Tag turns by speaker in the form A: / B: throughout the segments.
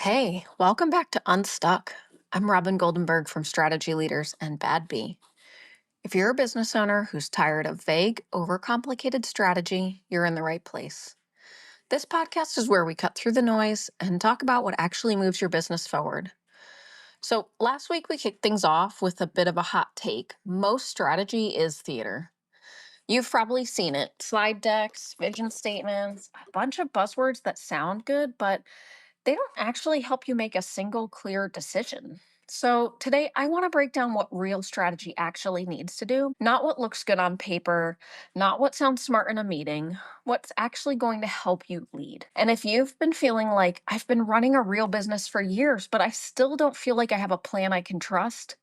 A: Hey, welcome back to Unstuck. I'm Robin Goldenberg from Strategy Leaders and Bad Bee. If you're a business owner who's tired of vague, overcomplicated strategy, you're in the right place. This podcast is where we cut through the noise and talk about what actually moves your business forward. So, last week we kicked things off with a bit of a hot take. Most strategy is theater. You've probably seen it: slide decks, vision statements, a bunch of buzzwords that sound good, but they don't actually help you make a single clear decision. So, today I want to break down what real strategy actually needs to do, not what looks good on paper, not what sounds smart in a meeting, what's actually going to help you lead. And if you've been feeling like I've been running a real business for years, but I still don't feel like I have a plan I can trust,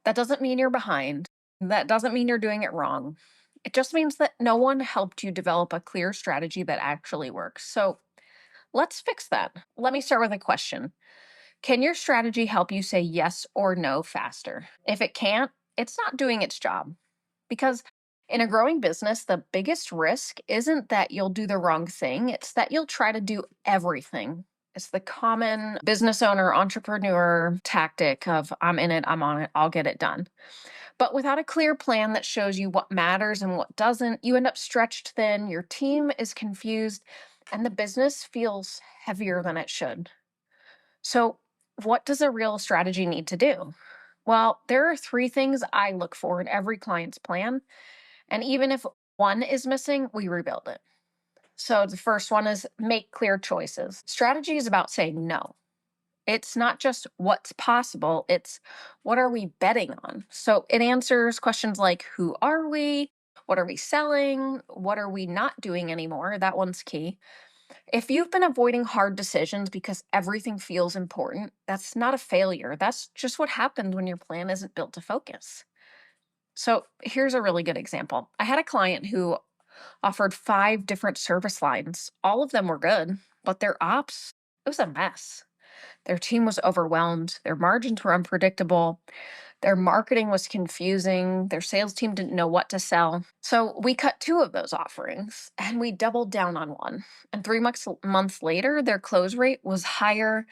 A: that doesn't mean you're behind. That doesn't mean you're doing it wrong. It just means that no one helped you develop a clear strategy that actually works. So, let's fix that. Let me start with a question. Can your strategy help you say yes or no faster? If it can't, it's not doing its job. Because in a growing business, the biggest risk isn't that you'll do the wrong thing, it's that you'll try to do everything. It's the common business owner, entrepreneur tactic of I'm in it, I'm on it, I'll get it done. But without a clear plan that shows you what matters and what doesn't, you end up stretched thin, your team is confused, and the business feels heavier than it should. So, what does a real strategy need to do? Well, there are three things I look for in every client's plan. And even if one is missing, we rebuild it. So, the first one is make clear choices. Strategy is about saying no. It's not just what's possible, it's what are we betting on? So it answers questions like who are we? What are we selling? What are we not doing anymore? That one's key. If you've been avoiding hard decisions because everything feels important, that's not a failure. That's just what happens when your plan isn't built to focus. So here's a really good example. I had a client who offered five different service lines. All of them were good, but their ops, it was a mess. Their team was overwhelmed, their margins were unpredictable, their marketing was confusing, their sales team didn't know what to sell. So we cut two of those offerings and we doubled down on one. And months later, their close rate was higher.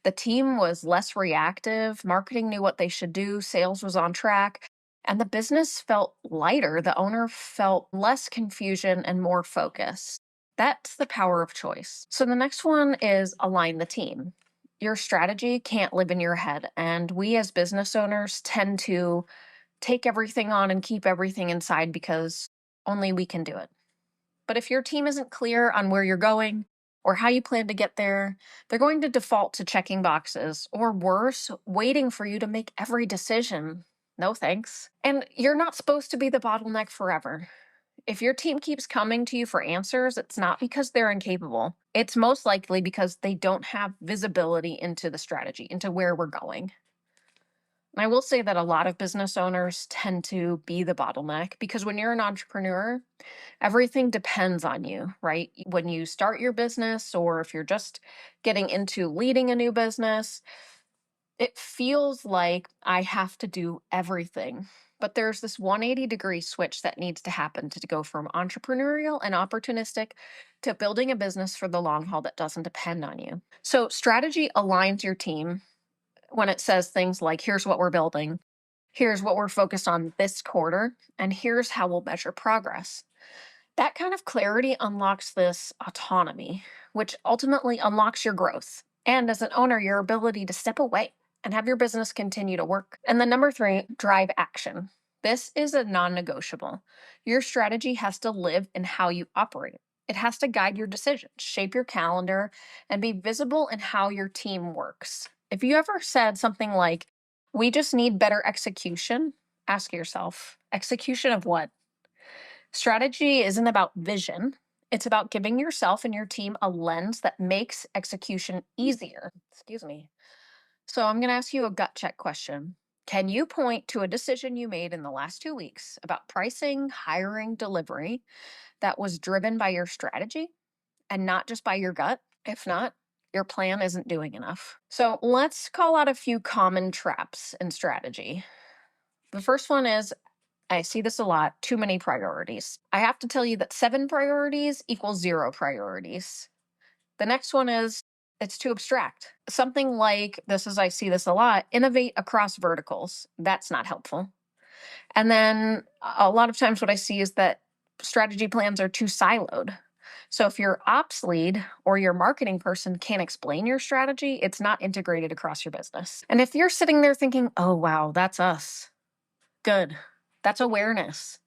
A: The team was less reactive, marketing knew what they should do, sales was on track. And the business felt lighter. The owner felt less confusion and more focus. That's the power of choice. So the next one is align the team. Your strategy can't live in your head. And we as business owners tend to take everything on and keep everything inside because only we can do it. But if your team isn't clear on where you're going or how you plan to get there, they're going to default to checking boxes or worse, waiting for you to make every decision. No thanks. And you're not supposed to be the bottleneck forever. If your team keeps coming to you for answers, it's not because they're incapable. It's most likely because they don't have visibility into the strategy, into where we're going. And I will say that a lot of business owners tend to be the bottleneck because when you're an entrepreneur, everything depends on you, right? When you start your business or if you're just getting into leading a new business, it feels like I have to do everything. But there's this 180-degree switch that needs to happen to go from entrepreneurial and opportunistic to building a business for the long haul that doesn't depend on you. So, strategy aligns your team when it says things like, here's what we're building, here's what we're focused on this quarter, and here's how we'll measure progress. That kind of clarity unlocks this autonomy, which ultimately unlocks your growth. And as an owner, your ability to step away and have your business continue to work. And then number three, drive action. This is a non negotiable. Your strategy has to live in how you operate. It has to guide your decisions, shape your calendar, and be visible in how your team works. If you ever said something like, we just need better execution, ask yourself, execution of what? Strategy isn't about vision. It's about giving yourself and your team a lens that makes execution easier. Excuse me. So I'm going to ask you a gut check question. Can you point to a decision you made in the last 2 weeks about pricing, hiring, delivery that was driven by your strategy and not just by your gut? If not, your plan isn't doing enough. So let's call out a few common traps in strategy. The first one is I see this a lot, too many priorities. I have to tell you that 7 priorities equals 0 priorities. The next one is It's too abstract. Something like this is, I see this a lot, innovate across verticals. That's not helpful. And then a lot of times what I see is that strategy plans are too siloed. So if your ops lead or your marketing person can't explain your strategy, it's not integrated across your business. And if you're sitting there thinking, oh, wow, that's us, good. That's awareness.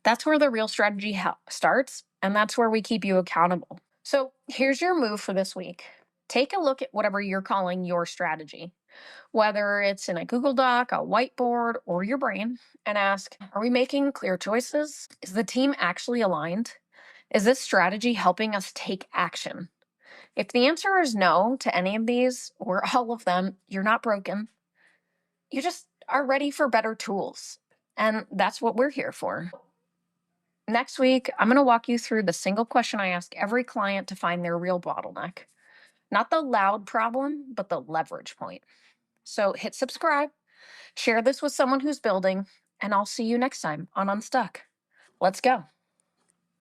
A: That's where the real strategy starts. And that's where we keep you accountable. So here's your move for this week. Take a look at whatever you're calling your strategy, whether it's in a Google Doc, a whiteboard, or your brain, and ask, are we making clear choices? Is the team actually aligned? Is this strategy helping us take action? If the answer is no to any of these or all of them, you're not broken. You just are ready for better tools. And that's what we're here for. Next week, I'm going to walk you through the single question I ask every client to find their real bottleneck. Not the loud problem, but the leverage point. So hit subscribe, share this with someone who's building, and I'll see you next time on Unstuck. Let's go.